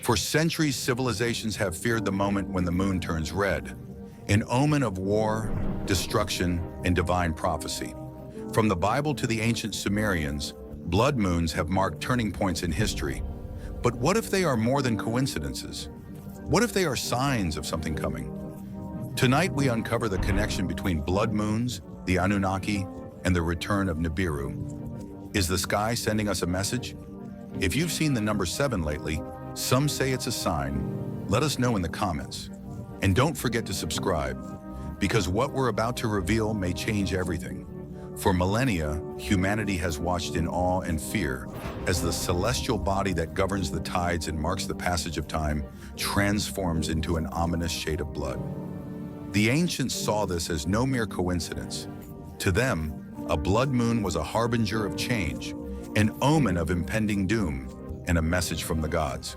For centuries, civilizations have feared the moment when the moon turns red, an omen of war, destruction, and divine prophecy. From the Bible to the ancient Sumerians, blood moons have marked turning points in history. But what if they are more than coincidences? What if they are signs of something coming? Tonight, we uncover the connection between blood moons, the Anunnaki, and the return of Nibiru. Is the sky sending us a message? If you've seen the number 7 lately, some say it's a sign. Let us know in the comments. And don't forget to subscribe, because what we're about to reveal may change everything. For millennia, humanity has watched in awe and fear as the celestial body that governs the tides and marks the passage of time transforms into an ominous shade of blood. The ancients saw this as no mere coincidence. To them, a blood moon was a harbinger of change, an omen of impending doom, and a message from the gods.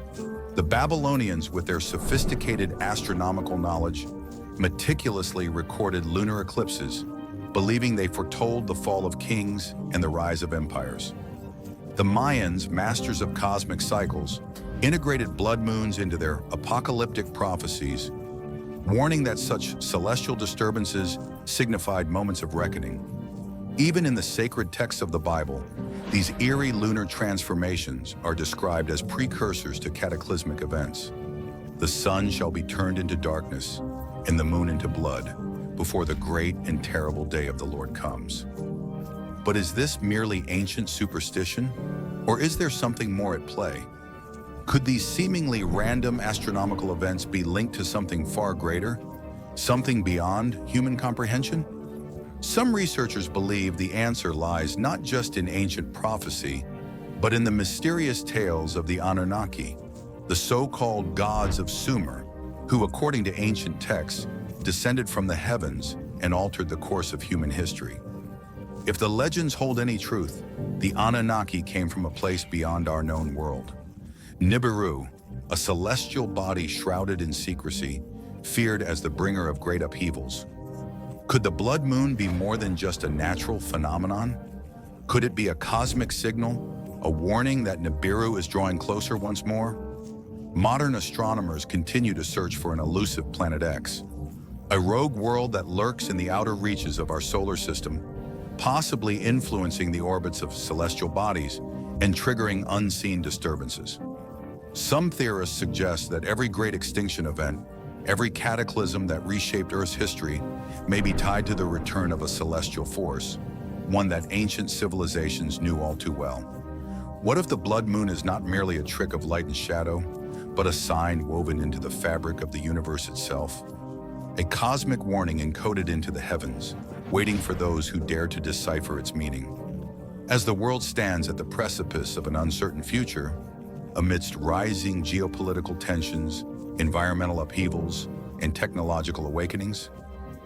The Babylonians, with their sophisticated astronomical knowledge, meticulously recorded lunar eclipses, believing they foretold the fall of kings and the rise of empires. The Mayans, masters of cosmic cycles, integrated blood moons into their apocalyptic prophecies, warning that such celestial disturbances signified moments of reckoning. Even in the sacred texts of the Bible, these eerie lunar transformations are described as precursors to cataclysmic events. The sun shall be turned into darkness and the moon into blood before the great and terrible day of the Lord comes. But is this merely ancient superstition, or is there something more at play? Could these seemingly random astronomical events be linked to something far greater, something beyond human comprehension? Some researchers believe the answer lies not just in ancient prophecy, but in the mysterious tales of the Anunnaki, the so-called gods of Sumer, who, according to ancient texts, descended from the heavens and altered the course of human history. If the legends hold any truth, the Anunnaki came from a place beyond our known world. Nibiru, a celestial body shrouded in secrecy, feared as the bringer of great upheavals. Could the blood moon be more than just a natural phenomenon? Could it be a cosmic signal, a warning that Nibiru is drawing closer once more? Modern astronomers continue to search for an elusive Planet X, a rogue world that lurks in the outer reaches of our solar system, possibly influencing the orbits of celestial bodies and triggering unseen disturbances. Some theorists suggest that every great extinction event, every cataclysm that reshaped Earth's history, may be tied to the return of a celestial force, one that ancient civilizations knew all too well. What if the blood moon is not merely a trick of light and shadow, but a sign woven into the fabric of the universe itself? A cosmic warning encoded into the heavens, waiting for those who dare to decipher its meaning. As the world stands at the precipice of an uncertain future, amidst rising geopolitical tensions, environmental upheavals, and technological awakenings,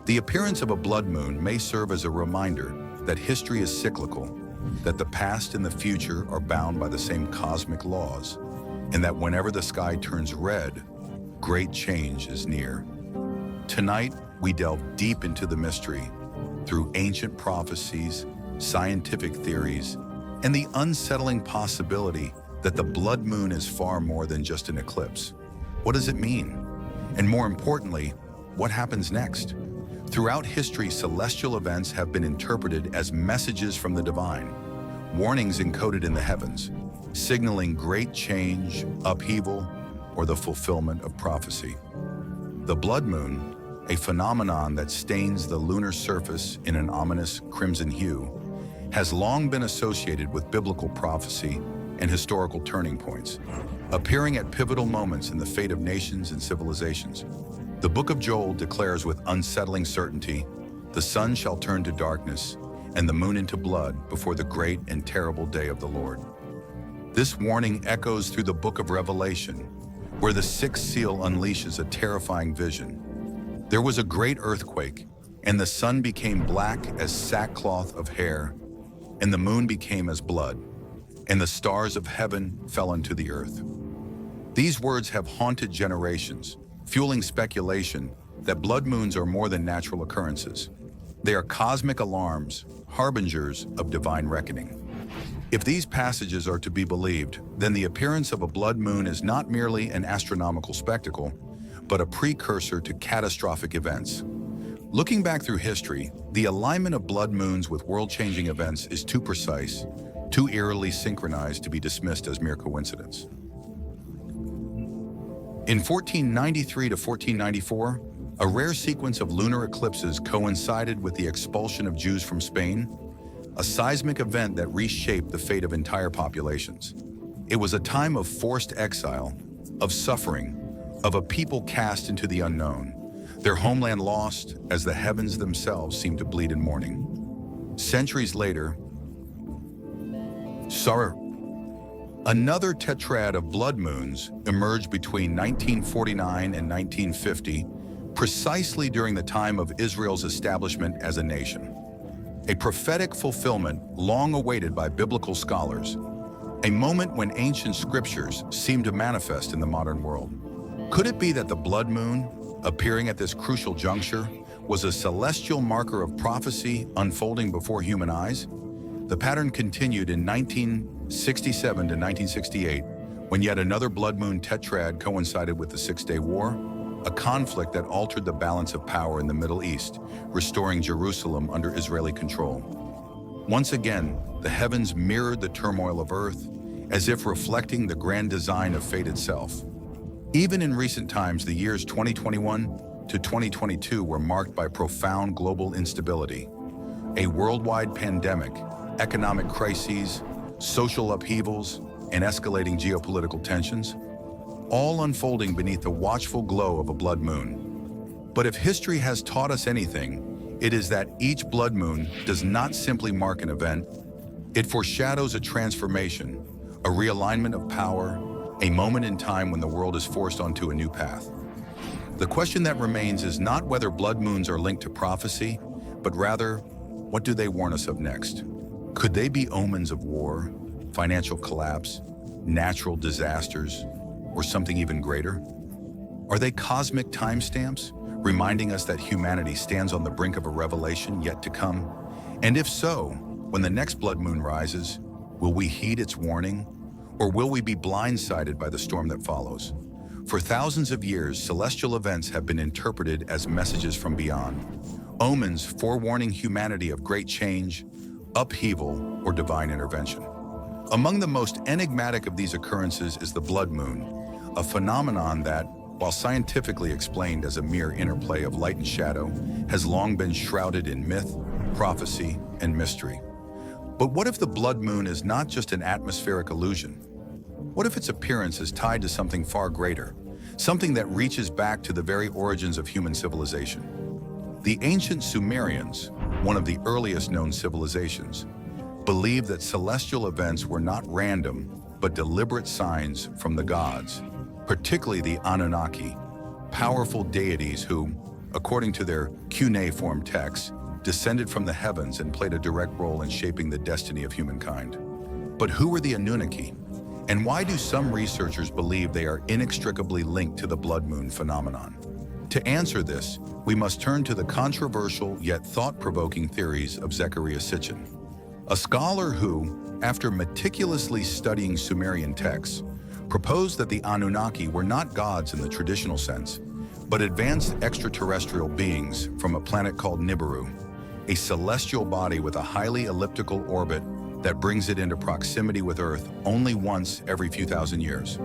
the appearance of a blood moon may serve as a reminder that history is cyclical, that the past and the future are bound by the same cosmic laws, and that whenever the sky turns red, great change is near. Tonight, we delve deep into the mystery through ancient prophecies, scientific theories, and the unsettling possibility that the blood moon is far more than just an eclipse. What does it mean? And more importantly, what happens next? Throughout history, celestial events have been interpreted as messages from the divine, warnings encoded in the heavens, signaling great change, upheaval, or the fulfillment of prophecy. The blood moon, a phenomenon that stains the lunar surface in an ominous crimson hue, has long been associated with biblical prophecy and historical turning points, appearing at pivotal moments in the fate of nations and civilizations. The book of Joel declares with unsettling certainty, "The sun shall turn to darkness and the moon into blood before the great and terrible day of the Lord." This warning echoes through the book of Revelation, where the sixth seal unleashes a terrifying vision. There was a great earthquake, and the sun became black as sackcloth of hair, and the moon became as blood, and the stars of heaven fell unto the earth. These words have haunted generations, fueling speculation that blood moons are more than natural occurrences. They are cosmic alarms, harbingers of divine reckoning. If these passages are to be believed, then the appearance of a blood moon is not merely an astronomical spectacle, but a precursor to catastrophic events. Looking back through history, the alignment of blood moons with world-changing events is too precise, too eerily synchronized to be dismissed as mere coincidence. In 1493 to 1494, a rare sequence of lunar eclipses coincided with the expulsion of Jews from Spain, a seismic event that reshaped the fate of entire populations. It was a time of forced exile, of suffering, of a people cast into the unknown, their homeland lost as the heavens themselves seemed to bleed in mourning. Centuries later, another tetrad of blood moons emerged between 1949 and 1950, precisely during the time of Israel's establishment as a nation. A prophetic fulfillment long awaited by biblical scholars, a moment when ancient scriptures seemed to manifest in the modern world. Could it be that the blood moon, appearing at this crucial juncture, was a celestial marker of prophecy unfolding before human eyes? The pattern continued in 1967 to 1968, when yet another blood moon tetrad coincided with the Six-Day War, a conflict that altered the balance of power in the Middle East, restoring Jerusalem under Israeli control. Once again, the heavens mirrored the turmoil of Earth, as if reflecting the grand design of fate itself. Even in recent times, the years 2021 to 2022 were marked by profound global instability. A worldwide pandemic, economic crises, social upheavals, and escalating geopolitical tensions, all unfolding beneath the watchful glow of a blood moon. But if history has taught us anything, it is that each blood moon does not simply mark an event. It foreshadows a transformation, a realignment of power, a moment in time when the world is forced onto a new path. The question that remains is not whether blood moons are linked to prophecy, but rather, what do they warn us of next? Could they be omens of war, financial collapse, natural disasters, or something even greater? Are they cosmic timestamps, reminding us that humanity stands on the brink of a revelation yet to come? And if so, when the next blood moon rises, will we heed its warning? Or will we be blindsided by the storm that follows? For thousands of years, celestial events have been interpreted as messages from beyond, omens forewarning humanity of great change, upheaval, or divine intervention. Among the most enigmatic of these occurrences is the blood moon, a phenomenon that, while scientifically explained as a mere interplay of light and shadow, has long been shrouded in myth, prophecy, and mystery. But what if the blood moon is not just an atmospheric illusion? What if its appearance is tied to something far greater, something that reaches back to the very origins of human civilization? The ancient Sumerians, one of the earliest known civilizations, believed that celestial events were not random, but deliberate signs from the gods, particularly the Anunnaki, powerful deities who, according to their cuneiform texts, descended from the heavens and played a direct role in shaping the destiny of humankind. But who were the Anunnaki? And why do some researchers believe they are inextricably linked to the blood moon phenomenon? To answer this, we must turn to the controversial yet thought-provoking theories of Zecharia Sitchin, a scholar who, after meticulously studying Sumerian texts, proposed that the Anunnaki were not gods in the traditional sense, but advanced extraterrestrial beings from a planet called Nibiru, a celestial body with a highly elliptical orbit that brings it into proximity with Earth only once every few thousand years.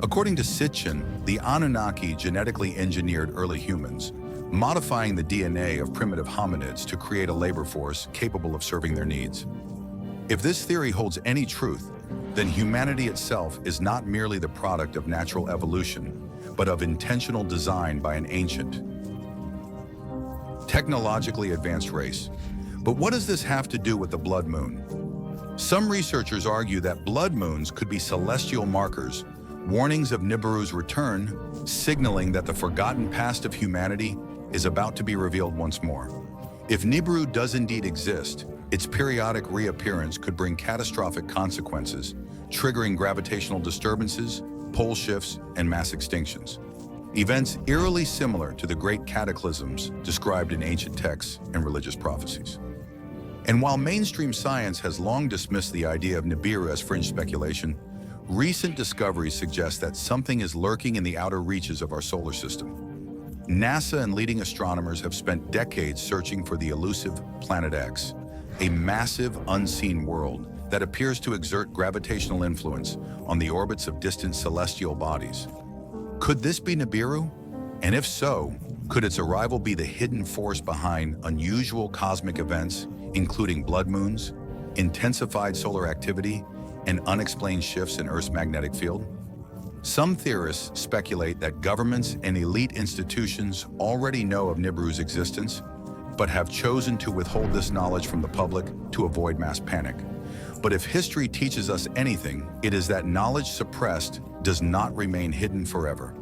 According to Sitchin, the Anunnaki genetically engineered early humans, modifying the DNA of primitive hominids to create a labor force capable of serving their needs. If this theory holds any truth, then humanity itself is not merely the product of natural evolution, but of intentional design by an ancient, technologically advanced race. But what does this have to do with the blood moon? Some researchers argue that blood moons could be celestial markers, warnings of Nibiru's return, signaling that the forgotten past of humanity is about to be revealed once more. If Nibiru does indeed exist, its periodic reappearance could bring catastrophic consequences, triggering gravitational disturbances, pole shifts, and mass extinctions. Events eerily similar to the great cataclysms described in ancient texts and religious prophecies. And while mainstream science has long dismissed the idea of Nibiru as fringe speculation, recent discoveries suggest that something is lurking in the outer reaches of our solar system. NASA and leading astronomers have spent decades searching for the elusive Planet X, a massive, unseen world that appears to exert gravitational influence on the orbits of distant celestial bodies. Could this be Nibiru? And if so, could its arrival be the hidden force behind unusual cosmic events, including blood moons, intensified solar activity, and unexplained shifts in Earth's magnetic field? Some theorists speculate that governments and elite institutions already know of Nibiru's existence, but have chosen to withhold this knowledge from the public to avoid mass panic. But if history teaches us anything, it is that knowledge suppressed does not remain hidden forever.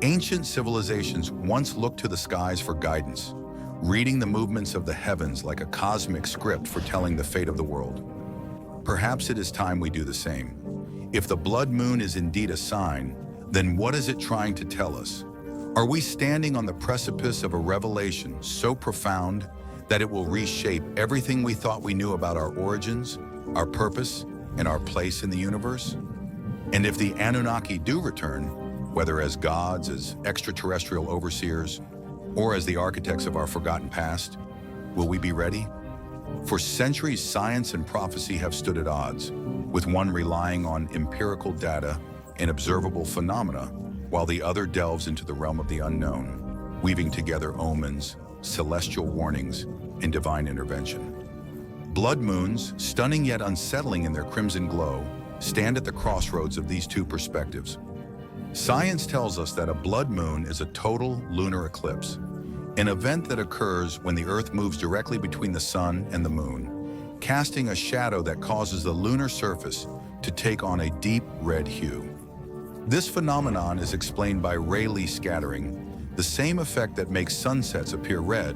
Ancient civilizations once looked to the skies for guidance, reading the movements of the heavens like a cosmic script foretelling the fate of the world. Perhaps it is time we do the same. If the blood moon is indeed a sign, then what is it trying to tell us? Are we standing on the precipice of a revelation so profound that it will reshape everything we thought we knew about our origins, our purpose, and our place in the universe? And if the Anunnaki do return, whether as gods, as extraterrestrial overseers, or as the architects of our forgotten past, will we be ready? For centuries, science and prophecy have stood at odds, with one relying on empirical data and observable phenomena, while the other delves into the realm of the unknown, weaving together omens, celestial warnings, and divine intervention. Blood moons, stunning yet unsettling in their crimson glow, stand at the crossroads of these two perspectives. Science tells us that a blood moon is a total lunar eclipse, an event that occurs when the Earth moves directly between the sun and the moon, casting a shadow that causes the lunar surface to take on a deep red hue. This phenomenon is explained by Rayleigh scattering, the same effect that makes sunsets appear red.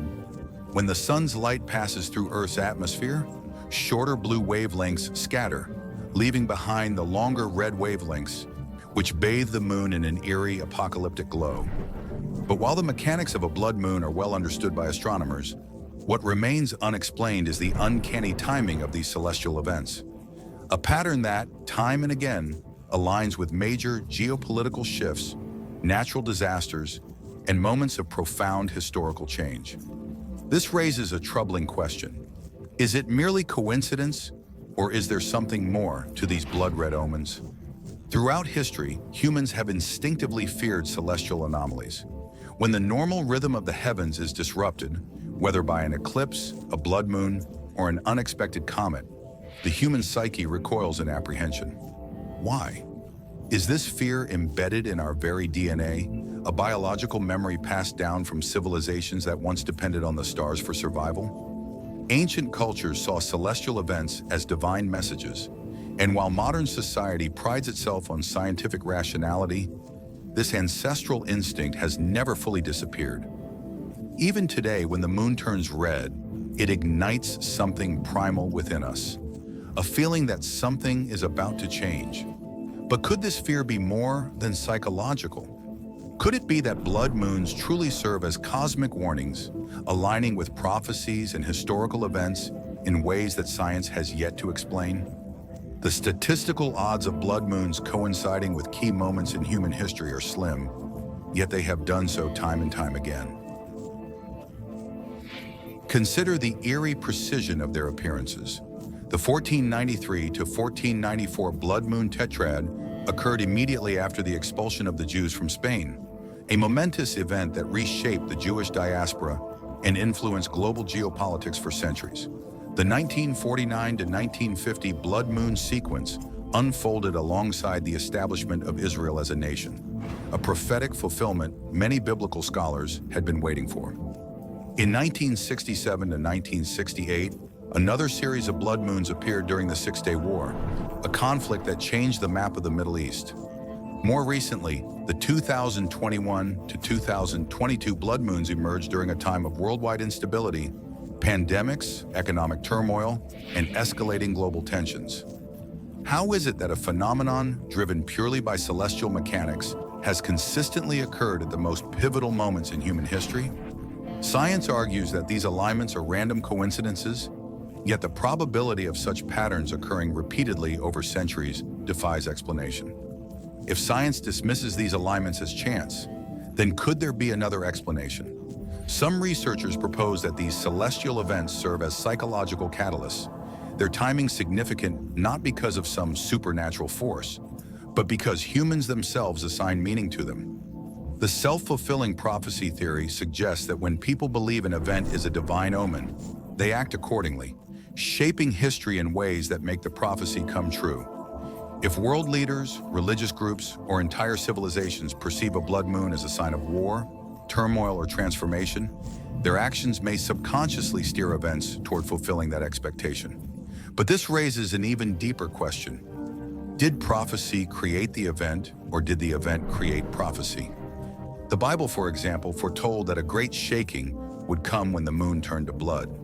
When the sun's light passes through Earth's atmosphere, shorter blue wavelengths scatter, leaving behind the longer red wavelengths, which bathe the moon in an eerie, apocalyptic glow. But while the mechanics of a blood moon are well understood by astronomers, what remains unexplained is the uncanny timing of these celestial events. A pattern that, time and again, aligns with major geopolitical shifts, natural disasters, and moments of profound historical change. This raises a troubling question. Is it merely coincidence, or is there something more to these blood-red omens? Throughout history, humans have instinctively feared celestial anomalies. When the normal rhythm of the heavens is disrupted, whether by an eclipse, a blood moon, or an unexpected comet, the human psyche recoils in apprehension. Why? Is this fear embedded in our very DNA, a biological memory passed down from civilizations that once depended on the stars for survival? Ancient cultures saw celestial events as divine messages, and while modern society prides itself on scientific rationality, this ancestral instinct has never fully disappeared. Even today, when the moon turns red, it ignites something primal within us, a feeling that something is about to change. But could this fear be more than psychological? Could it be that blood moons truly serve as cosmic warnings, aligning with prophecies and historical events in ways that science has yet to explain? The statistical odds of blood moons coinciding with key moments in human history are slim, yet they have done so time and time again. Consider the eerie precision of their appearances. The 1493 to 1494 blood moon tetrad occurred immediately after the expulsion of the Jews from Spain, a momentous event that reshaped the Jewish diaspora and influenced global geopolitics for centuries. The 1949 to 1950 blood moon sequence unfolded alongside the establishment of Israel as a nation, a prophetic fulfillment many biblical scholars had been waiting for. In 1967 to 1968, another series of blood moons appeared during the Six-Day War, a conflict that changed the map of the Middle East. More recently, the 2021 to 2022 blood moons emerged during a time of worldwide instability, pandemics, economic turmoil, and escalating global tensions. How is it that a phenomenon driven purely by celestial mechanics has consistently occurred at the most pivotal moments in human history? Science argues that these alignments are random coincidences, Yet the probability of such patterns occurring repeatedly over centuries defies explanation. If science dismisses these alignments as chance, then could there be another explanation? Some researchers propose that these celestial events serve as psychological catalysts, their timing significant not because of some supernatural force, but because humans themselves assign meaning to them. The self-fulfilling prophecy theory suggests that when people believe an event is a divine omen, they act accordingly, shaping history in ways that make the prophecy come true. If world leaders, religious groups, or entire civilizations perceive a blood moon as a sign of war, turmoil, or transformation, their actions may subconsciously steer events toward fulfilling that expectation. But this raises an even deeper question. Did prophecy create the event, or did the event create prophecy? The Bible, for example, foretold that a great shaking would come when the moon turned to blood.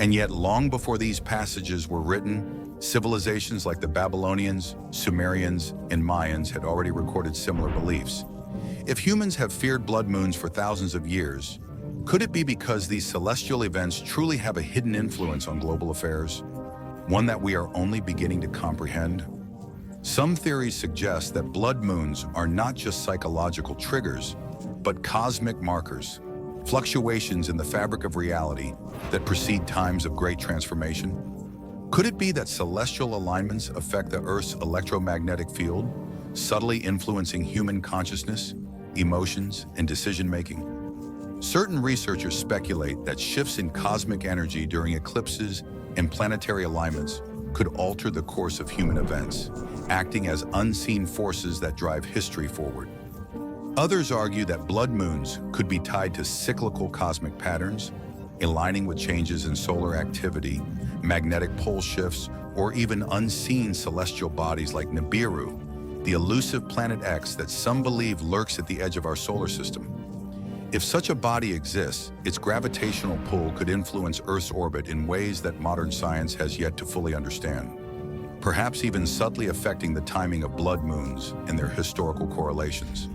And yet, long before these passages were written, civilizations like the Babylonians, Sumerians, and Mayans had already recorded similar beliefs. If humans have feared blood moons for thousands of years, could it be because these celestial events truly have a hidden influence on global affairs, one that we are only beginning to comprehend? Some theories suggest that blood moons are not just psychological triggers, but cosmic markers, fluctuations in the fabric of reality that precede times of great transformation. Could it be that celestial alignments affect the Earth's electromagnetic field, subtly influencing human consciousness, emotions, and decision-making? Certain researchers speculate that shifts in cosmic energy during eclipses and planetary alignments could alter the course of human events, acting as unseen forces that drive history forward. Others argue that blood moons could be tied to cyclical cosmic patterns, aligning with changes in solar activity, magnetic pole shifts, or even unseen celestial bodies like Nibiru, the elusive planet X that some believe lurks at the edge of our solar system. If such a body exists, its gravitational pull could influence Earth's orbit in ways that modern science has yet to fully understand, perhaps even subtly affecting the timing of blood moons and their historical correlations.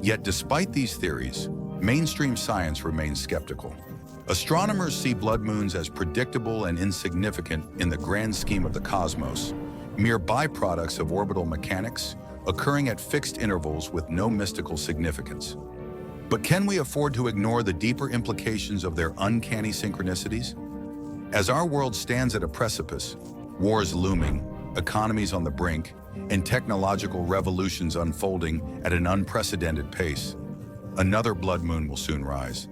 Yet despite these theories, mainstream science remains skeptical. Astronomers see blood moons as predictable and insignificant in the grand scheme of the cosmos, mere byproducts of orbital mechanics, occurring at fixed intervals with no mystical significance. But can we afford to ignore the deeper implications of their uncanny synchronicities? As our world stands at a precipice, wars looming, economies on the brink, and technological revolutions unfolding at an unprecedented pace, another blood moon will soon rise.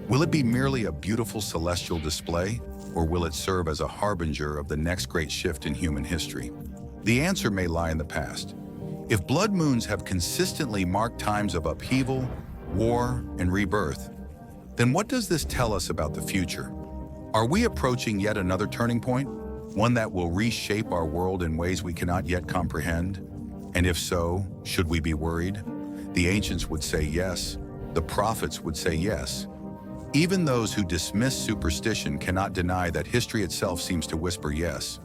Will it be merely a beautiful celestial display, or will it serve as a harbinger of the next great shift in human history? The answer may lie in the past. If blood moons have consistently marked times of upheaval, war, and rebirth, then what does this tell us about the future? Are we approaching yet another turning point? One that will reshape our world in ways we cannot yet comprehend? And if so, should we be worried? The ancients would say yes. The prophets would say yes. Even those who dismiss superstition cannot deny that history itself seems to whisper yes.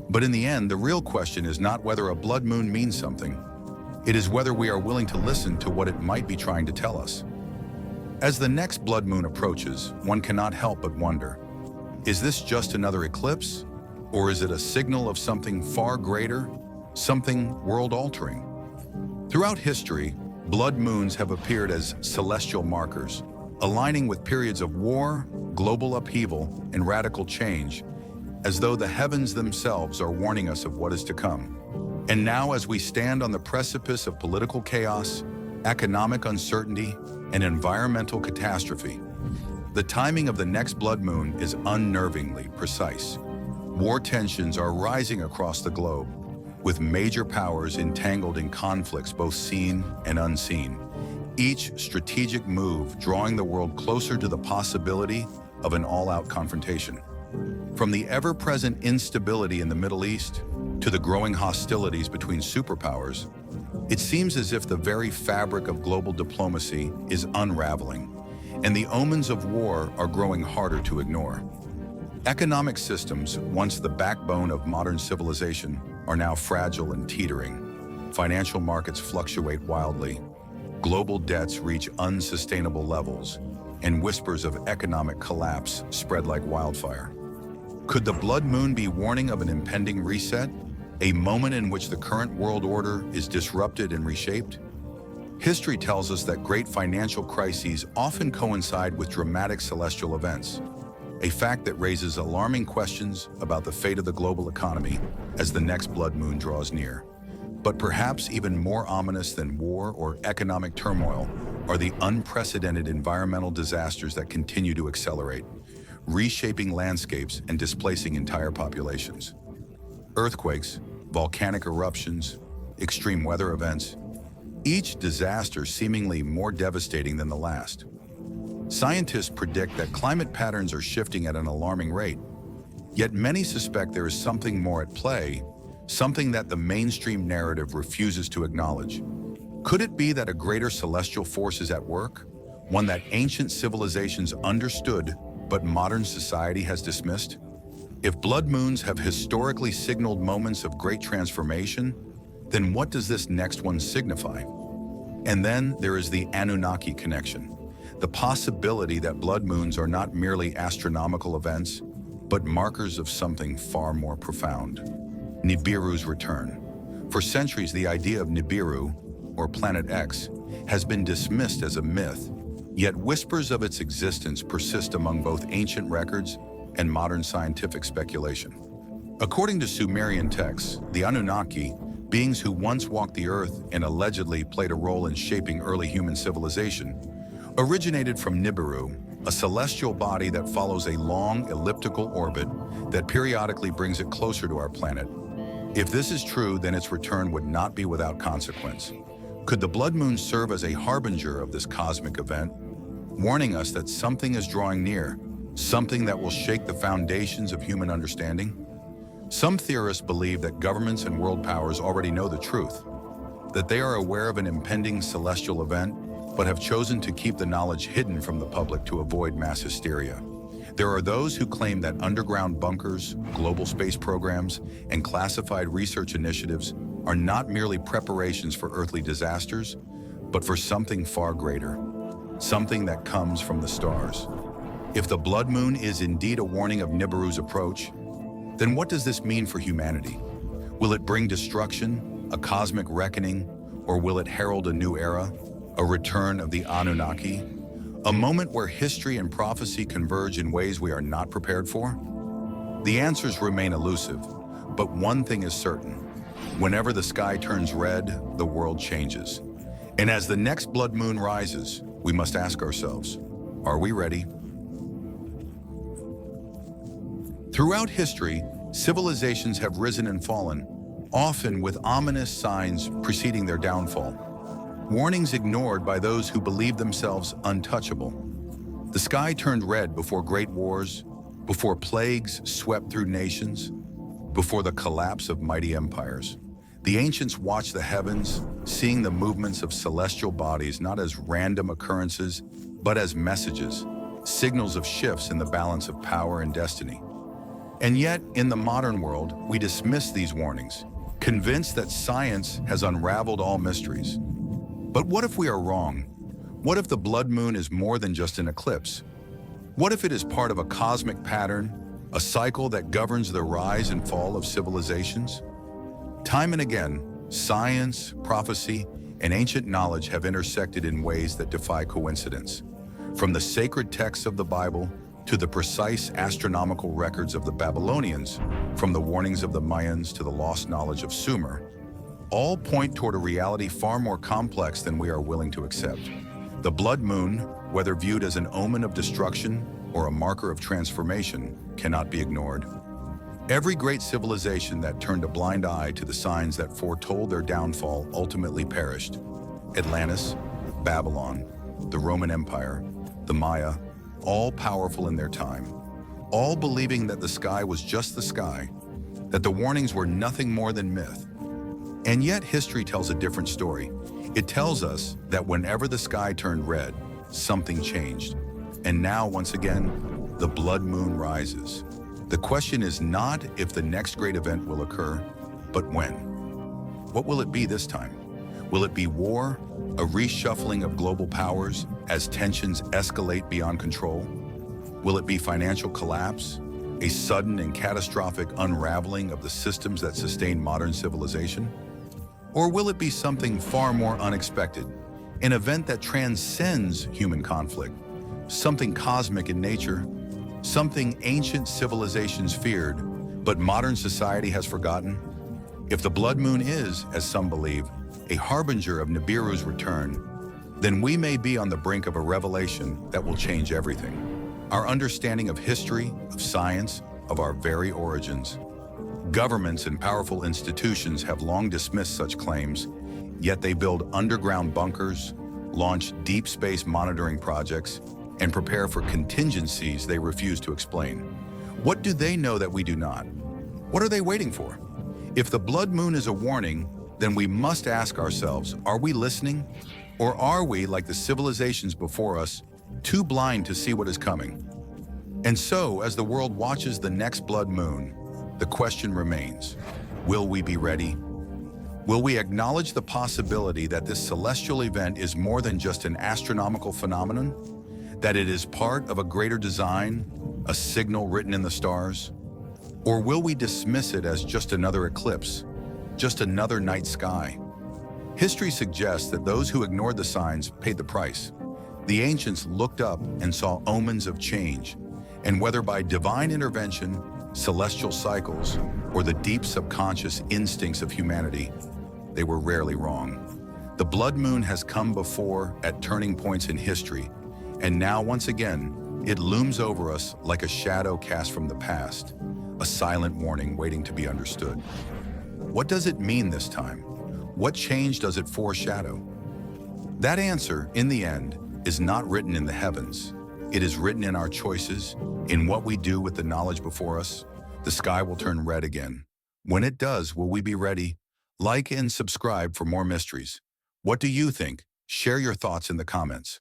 But in the end, the real question is not whether a blood moon means something. It is whether we are willing to listen to what it might be trying to tell us. As the next blood moon approaches, one cannot help but wonder, is this just another eclipse? Or is it a signal of something far greater, something world-altering? Throughout history, blood moons have appeared as celestial markers, aligning with periods of war, global upheaval, and radical change, as though the heavens themselves are warning us of what is to come. And now, as we stand on the precipice of political chaos, economic uncertainty, and environmental catastrophe, the timing of the next blood moon is unnervingly precise. War tensions are rising across the globe, with major powers entangled in conflicts both seen and unseen, each strategic move drawing the world closer to the possibility of an all-out confrontation. From the ever-present instability in the Middle East to the growing hostilities between superpowers, it seems as if the very fabric of global diplomacy is unraveling, and the omens of war are growing harder to ignore. Economic systems, once the backbone of modern civilization, are now fragile and teetering. Financial markets fluctuate wildly. Global debts reach unsustainable levels, and whispers of economic collapse spread like wildfire. Could the blood moon be warning of an impending reset, a moment in which the current world order is disrupted and reshaped? History tells us that great financial crises often coincide with dramatic celestial events, a fact that raises alarming questions about the fate of the global economy as the next blood moon draws near. But perhaps even more ominous than war or economic turmoil are the unprecedented environmental disasters that continue to accelerate, reshaping landscapes and displacing entire populations. Earthquakes, volcanic eruptions, extreme weather events, each disaster seemingly more devastating than the last. Scientists predict that climate patterns are shifting at an alarming rate, yet many suspect there is something more at play, something that the mainstream narrative refuses to acknowledge. Could it be that a greater celestial force is at work, one that ancient civilizations understood but modern society has dismissed? If blood moons have historically signaled moments of great transformation, then what does this next one signify? And then there is the Anunnaki connection, the possibility that blood moons are not merely astronomical events, but markers of something far more profound. Nibiru's return. For centuries, the idea of Nibiru, or Planet X, has been dismissed as a myth, yet whispers of its existence persist among both ancient records and modern scientific speculation. According to Sumerian texts, the Anunnaki, beings who once walked the earth and allegedly played a role in shaping early human civilization, originated from Nibiru, a celestial body that follows a long elliptical orbit that periodically brings it closer to our planet. If this is true, then its return would not be without consequence. Could the blood moon serve as a harbinger of this cosmic event, warning us that something is drawing near, something that will shake the foundations of human understanding? Some theorists believe that governments and world powers already know the truth, that they are aware of an impending celestial event, but have chosen to keep the knowledge hidden from the public to avoid mass hysteria. There are those who claim that underground bunkers, global space programs, and classified research initiatives are not merely preparations for earthly disasters, but for something far greater, something that comes from the stars. If the blood moon is indeed a warning of Nibiru's approach, then what does this mean for humanity? Will it bring destruction, a cosmic reckoning, or will it herald a new era, a return of the Anunnaki? A moment where history and prophecy converge in ways we are not prepared for? The answers remain elusive, but one thing is certain. Whenever the sky turns red, the world changes. And as the next blood moon rises, we must ask ourselves, are we ready? Throughout history, civilizations have risen and fallen, often with ominous signs preceding their downfall. Warnings ignored by those who believed themselves untouchable. The sky turned red before great wars, before plagues swept through nations, before the collapse of mighty empires. The ancients watched the heavens, seeing the movements of celestial bodies not as random occurrences, but as messages, signals of shifts in the balance of power and destiny. And yet, in the modern world, we dismiss these warnings, convinced that science has unraveled all mysteries. But what if we are wrong? What if the blood moon is more than just an eclipse? What if it is part of a cosmic pattern, a cycle that governs the rise and fall of civilizations? Time and again, science, prophecy, and ancient knowledge have intersected in ways that defy coincidence. From the sacred texts of the Bible to the precise astronomical records of the Babylonians, from the warnings of the Mayans to the lost knowledge of Sumer, all point toward a reality far more complex than we are willing to accept. The blood moon, whether viewed as an omen of destruction or a marker of transformation, cannot be ignored. Every great civilization that turned a blind eye to the signs that foretold their downfall ultimately perished. Atlantis, Babylon, the Roman Empire, the Maya, all powerful in their time, all believing that the sky was just the sky, that the warnings were nothing more than myth. And yet history tells a different story. It tells us that whenever the sky turned red, something changed. And now, once again, the blood moon rises. The question is not if the next great event will occur, but when. What will it be this time? Will it be war, a reshuffling of global powers as tensions escalate beyond control? Will it be financial collapse, A sudden and catastrophic unraveling of the systems that sustain modern civilization? Or will it be something far more unexpected, an event that transcends human conflict, something cosmic in nature, something ancient civilizations feared, but modern society has forgotten? If the blood moon is, as some believe, a harbinger of Nibiru's return, then we may be on the brink of a revelation that will change everything. Our understanding of history, of science, of our very origins. Governments and powerful institutions have long dismissed such claims, yet they build underground bunkers, launch deep space monitoring projects, and prepare for contingencies they refuse to explain. What do they know that we do not? What are they waiting for? If the blood moon is a warning, then we must ask ourselves, are we listening? Or are we, like the civilizations before us, too blind to see what is coming? And so, as the world watches the next blood moon, the question remains, will we be ready? Will we acknowledge the possibility that this celestial event is more than just an astronomical phenomenon? That it is part of a greater design, a signal written in the stars? Or will we dismiss it as just another eclipse, just another night sky? History suggests that those who ignored the signs paid the price. The ancients looked up and saw omens of change, and whether by divine intervention, celestial cycles, or the deep subconscious instincts of humanity, they were rarely wrong. The blood moon has come before at turning points in history, and now once again, it looms over us like a shadow cast from the past, a silent warning waiting to be understood. What does it mean this time? What change does it foreshadow? That answer, in the end, is not written in the heavens. It is written in our choices, in what we do with the knowledge before us. The sky will turn red again. When it does, will we be ready? Like and subscribe for more mysteries. What do you think? Share your thoughts in the comments.